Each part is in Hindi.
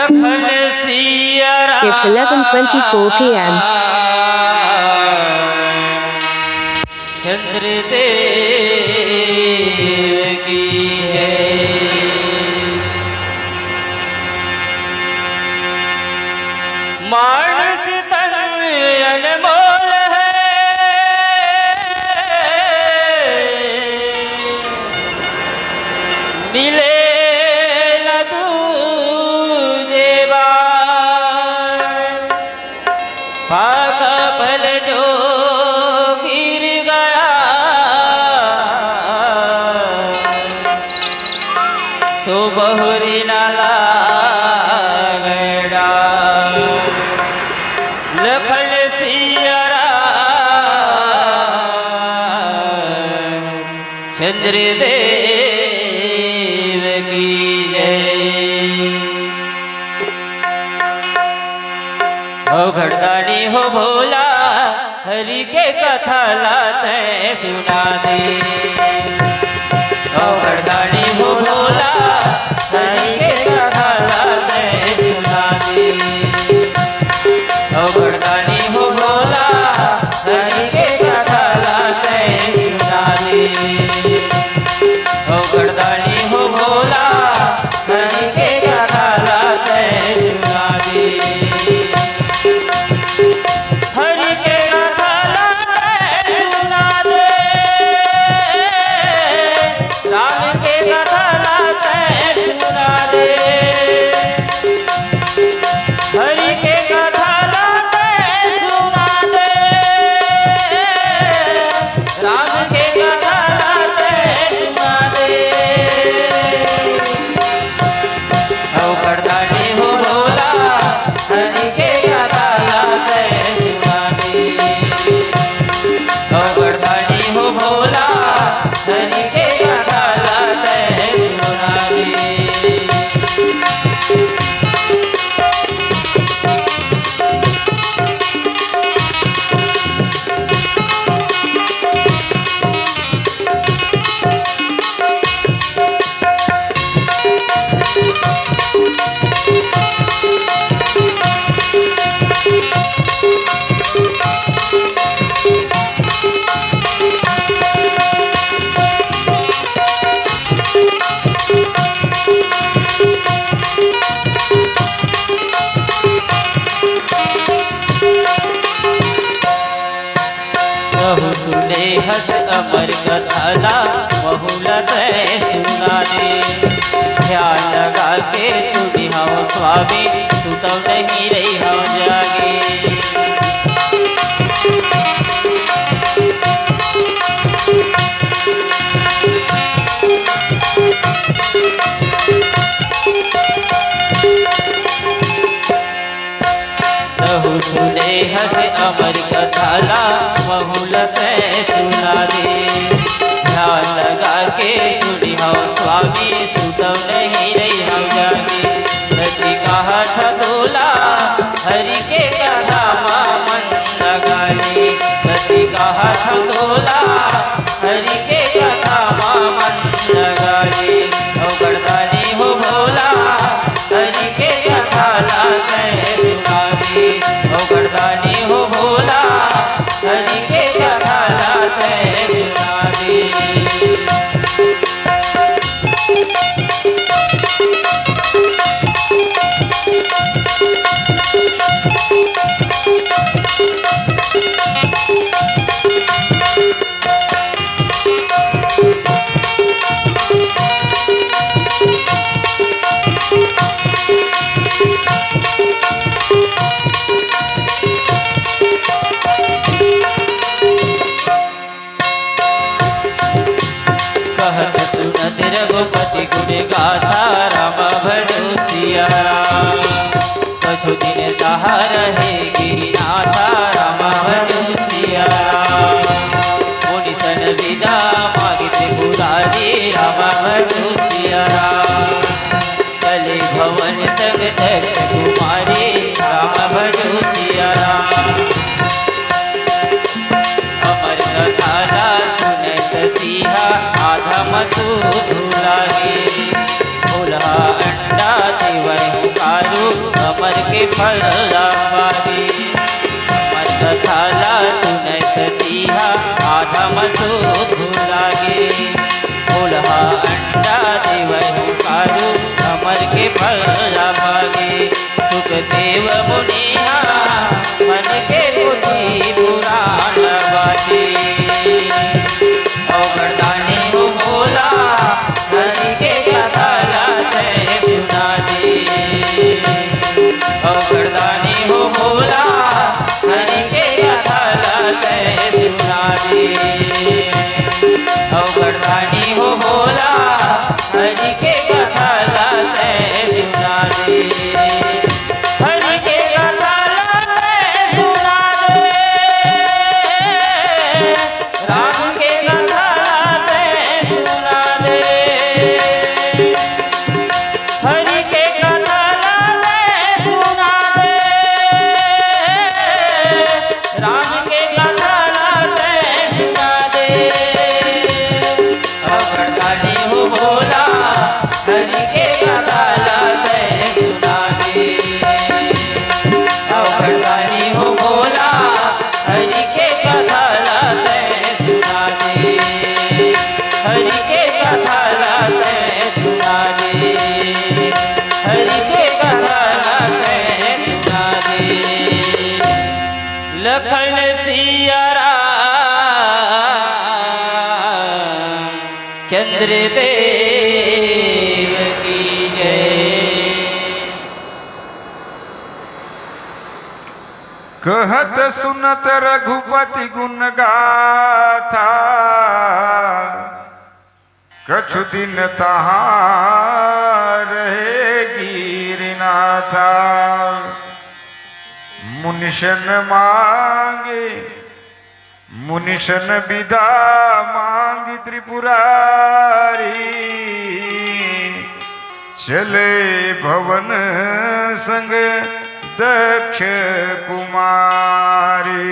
It's 11:24 p.m. चंद्रदेव की है। मानस तन अनमोल है, मिले न दूजे बार। पाका पल जो गिर गया, सो बहुरी नाला गड़ा। लखन सियरा चंद्रदेव की जय। हो घरदानी हो भोला, हरि के कथा लाते सुना दे। हो घरदानी हो भोला, हरि के कथा लाते सुना दे। हो घरदानी हो भोला, हरि के कथा लाते सुना दे। हो घरदानी हो भोला, हरि के कथा लाते सुना दे। हरि के कथा लाते सुना दे, राम के कथा लाते सुना दे। हरि के कथा लाते सुना दे, राम के कथा लाते सुना दे। औ करदानी हो भोला, हरि के कथा लाते सुना दे। औ करदानी हो भोला, हरि के कथा लाते सुना दे। बहु सुने हस अमर कथाला, बहुला तय सुना दे। ध्यान लगा के सुनी हम स्वामी, सुतव नहीं रही हम जागे। बहु सुने हस अमर कथाला, बहुलत सुना दे। ध्यान लगा के सुनी हम स्वामी, सुतव नहीं रही हम जागे। सती कहा था तोला, हरि के कथा मन लगा ले। सती कहा था तोला, हरि के कथा मन लगा ले। ओ गर्दानी हो भोला, हरि के कथा लाते सुना दे। ओ गर्दानी हो भोला, हरि के कथा लाते सुना दे। कहत सुनत रघुपति गुण गाथा, राम भजो सिया राम। कछु दिन तहा रहे गिरिनाथा, राम भजो सिया राम। मुनि सन विदा मागित पुरारी, राम भजो सिया राम। चले भवन संग दक्ष कुमारी, राम भजो सिया राम। अमर कथा सुने सतीहा, आधा मसूद लागे। भोला अंडा देवर कारू, फल मागे अमर कथाला सुनै सतीहा आधम सुध लागे फूलहा अंडा देवहु कारू अमर के फल मागे सुखदेव मुनिया मन के बुद्धि पुराण बाजे अवरदानी हो बोला हरि के कथा लाते सुना दे अवरदानी हो बोला हरि के कथा लाते सुना दे अवरदानी हो बोला हरि के कथा लाते सुना दे हरि के कथा लाते सुना दे राम के कथा लाते सुना दे हरि के कथा लाते सुना दे राम के कथा लाते सुना दे अवरदानी हो बोला हरि के कथा लाते सुना दे अवरदानी हो बोला हरि के कथा लाते सुना दे हरि के कथा लाते सुना दे हरि के कथा लाते सुना दे लखन सिया राम चंद्र देव की जय। कहत सुनत रघुपति गुण गाथा कछु दिन तहाँ रहे गिरनाथा मुनिशन मांगे मुनिशन विदा मांगी त्रिपुरारी चले भवन संग दक्ष कुमारी।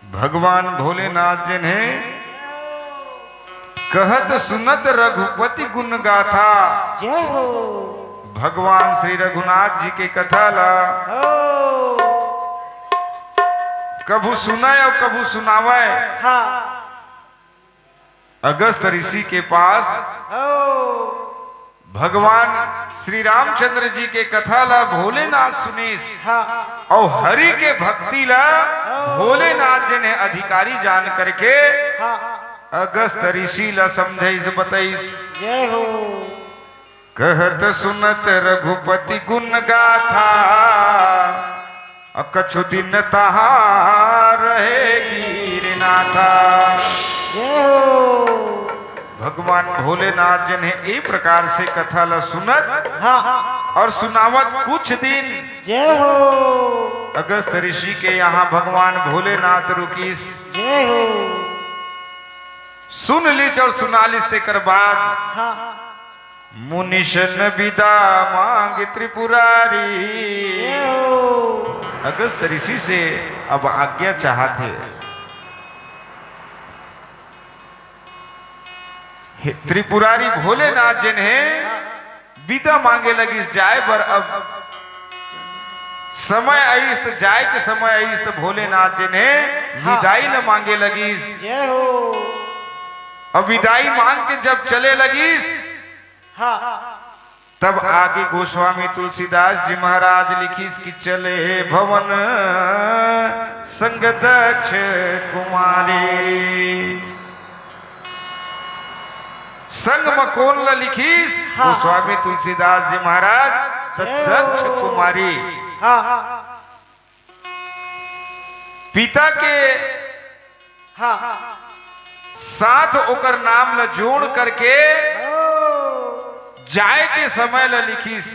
भगवान भोलेनाथ जिन्हें कहत सुनत रघुपति गुण गाथा जय हो भगवान श्री रघुनाथ जी के कथा ला कभू सुनाए और कभू सुनावे। हाँ अगस्त ऋषि के पास भगवान श्री रामचंद्र जी के कथा ला भोलेनाथ सुनीस और हरि के भक्ति ला भोलेनाथ जी ने अधिकारी जान करके अगस्त ऋषि ला समझाइस बताइस। जय हो कहत सुनत रघुपति गुण गाथा कछु दिन तहाँ रहे गिरनाथा। जय हो भगवान भोलेनाथ जी ने एक प्रकार से कथा ला सुनत और सुनावत कुछ दिन। जय हो अगस्त ऋषि के यहाँ भगवान भोलेनाथ रुकीस। जय हो सुन लीच और सुना लिस तेकर बाद मुनिशन विदा मांग त्रिपुरारी। जय हो अगस्त ऋषि से अब आज्ञा चाहते त्रिपुरारी भोलेनाथ जिन्हें विदा मांगे लगी जाए पर अब समय आईस तो जाए के समय आईस तो भोलेनाथ जिन्हें विदाई न मांगे लगीस। जय हो अब विदाई मांग के जब चले लगीस तब आगे गोस्वामी तुलसीदास जी महाराज लिखीस कि चले भवन संग दक्ष कुमारी। संग में कौन ला लिखीस गोस्वामी तुलसीदास जी महाराज दक्ष कुमारी। पिता के साथ ओकर नाम ला जोड़ करके जाए के समय ला लिखीस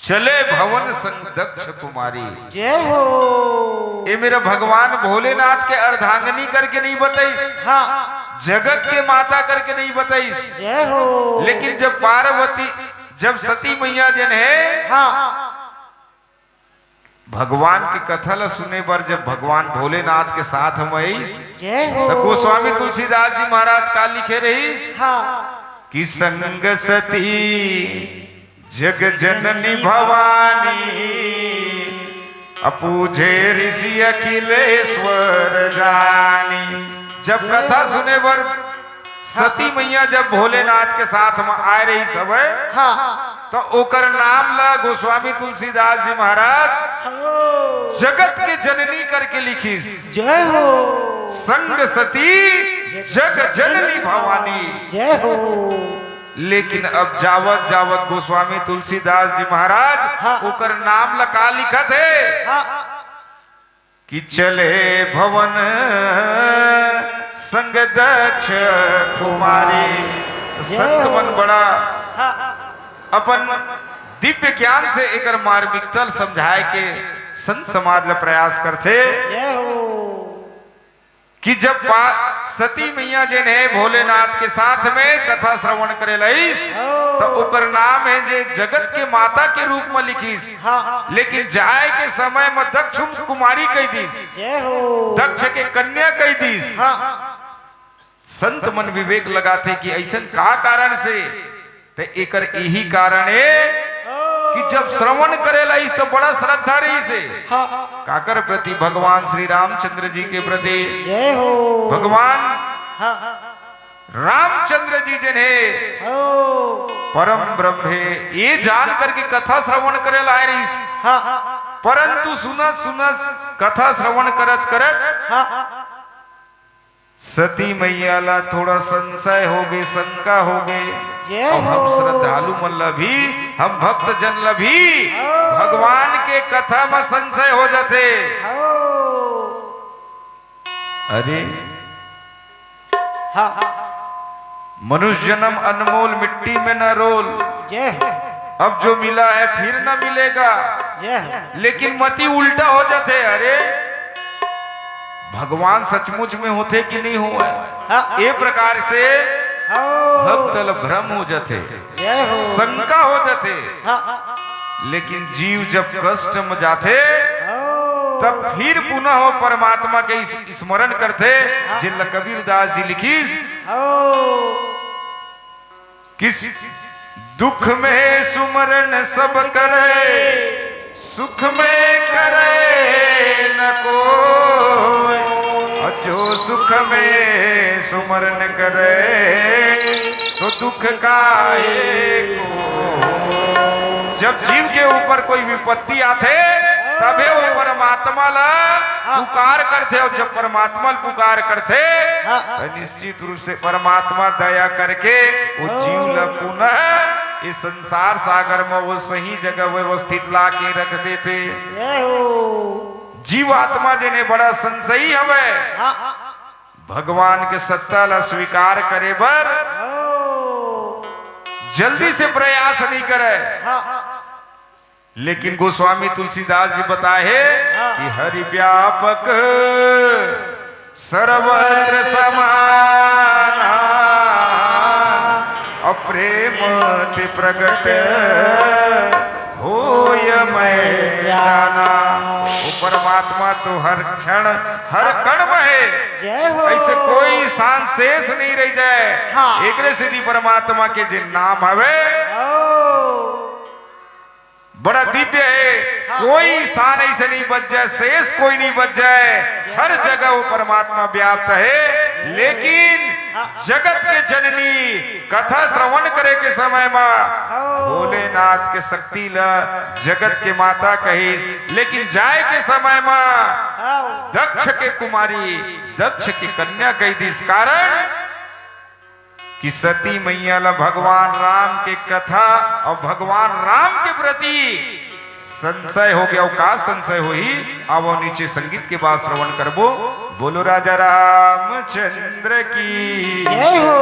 चले भवन संग दक्ष कुमारी। जय हो ये मेरा भगवान भोलेनाथ के अर्धांगिनी करके नहीं बताइस जगत के माता करके नहीं बताइस। जय हो लेकिन जब पार्वती जब सती मैया जन है भगवान की कथा ला सुने पर जब भगवान भोलेनाथ के साथ हम आईस जय हो तो गोस्वामी तुलसीदास जी महाराज का लिखे रहीस कि संग सती जग जननी भवानी अपूजे ऋषि अखिलेश्वर जानी। जब कथा सुने बर सती मैया जब भोलेनाथ के साथ में आ रही सब तो ओकर नाम ला गोस्वामी तुलसीदास जी महाराज जगत के जननी करके लिखीस। जय हो संग सती जग जननी भवानी। जय हो। लेकिन अब जावत जावत गोस्वामी तुलसीदास जी महाराज ओकर नाम लका लिखत है कि चले भवन संग दक्ष कुमारी। संत मन बड़ा अपन दिव्य ज्ञान से एकर मार्मिकता समझाए के संत समाज ला प्रयास करते जय हो कि जब सती मैया जे ने भोलेनाथ के साथ में कथा श्रवण करे लईस तो ओकर नाम है जे जगत के माता के रूप में लिखीस। लेकिन जाए के समय में दक्ष कुमारी कह दीस, जय हो दक्ष के कन्या कह दीस। संत मन विवेक लगाते कि ऐसन का कारण से ते एकर यही कारण है कि जब श्रवण करेला इस तो बड़ा श्रद्धा रही से काकर प्रति भगवान श्री रामचंद्र जी के प्रति जय हो भगवान रामचंद्र जी जिन्हें परम ब्रह्म है ये जान करके कथा श्रवण करेला रही। परंतु सुनत सुनत कथा श्रवण करत करत सती मैया ला थोड़ा संशय हो गए, शंका हो गए। और हम श्रद्धालु मन ला भी, हम भक्त जन ला भी भगवान के कथा में संशय हो जाते। अरे मनुष्य जन्म अनमोल मिट्टी में न रोल, अब जो मिला है फिर न मिलेगा। लेकिन मति उल्टा हो जाते, अरे भगवान सचमुच में होते कि नहीं हुआ, ये प्रकार से भक्त भ्रम हो जाते, शंका हो जाते। लेकिन जीव जब कष्ट में जाते तब फिर पुनः वो परमात्मा के स्मरण करते। जिन कबीरदास जी लिखीस किस दुख में सुमरण सब करे, सुख में करे न कोई, जो सुख में सुमरण करे तो दुख काहे को। जब जीव के ऊपर कोई विपत्ति आते तबे वो परमात्मा ला पुकार करते, और जब परमात्मा पुकार करते तो निश्चित रूप से परमात्मा दया करके वो जीव ला पुनः इस संसार सागर में वो सही जगह व्यवस्थित ला के रख देते। जीवात्मा जिन्हें बड़ा संशयी हवे भगवान के सत्ता ला स्वीकार करे बर जल्दी से प्रयास नहीं करे। लेकिन गोस्वामी तुलसीदास जी बताए कि हरि व्यापक सर्वत्र समाना, अप्रेम ते प्रगट होय मैं जाना। वो परमात्मा तो हर क्षण हर कण में है, ऐसे कोई स्थान शेष नहीं रह जाए। एक सीधी परमात्मा के जिन नाम हवे बड़ा दिव्य है, कोई स्थान ऐसे नहीं बच जाए, शेष कोई नहीं बच जाए, हर जगह वो परमात्मा व्याप्त है। लेकिन जगत के जननी कथा श्रवण करे के समय में भोलेनाथ के शक्ति ला जगत के माता कही, लेकिन जाए के समय में दक्ष के कुमारी, दक्ष की कन्या कही थी। इस कारण कि सती मैया ला भगवान राम के कथा और भगवान राम के प्रति संशय हो गया। का संशय हुई अब नीचे संगीत के बाद श्रवण करबो। बोलो राजा रामचंद्र की जय हो।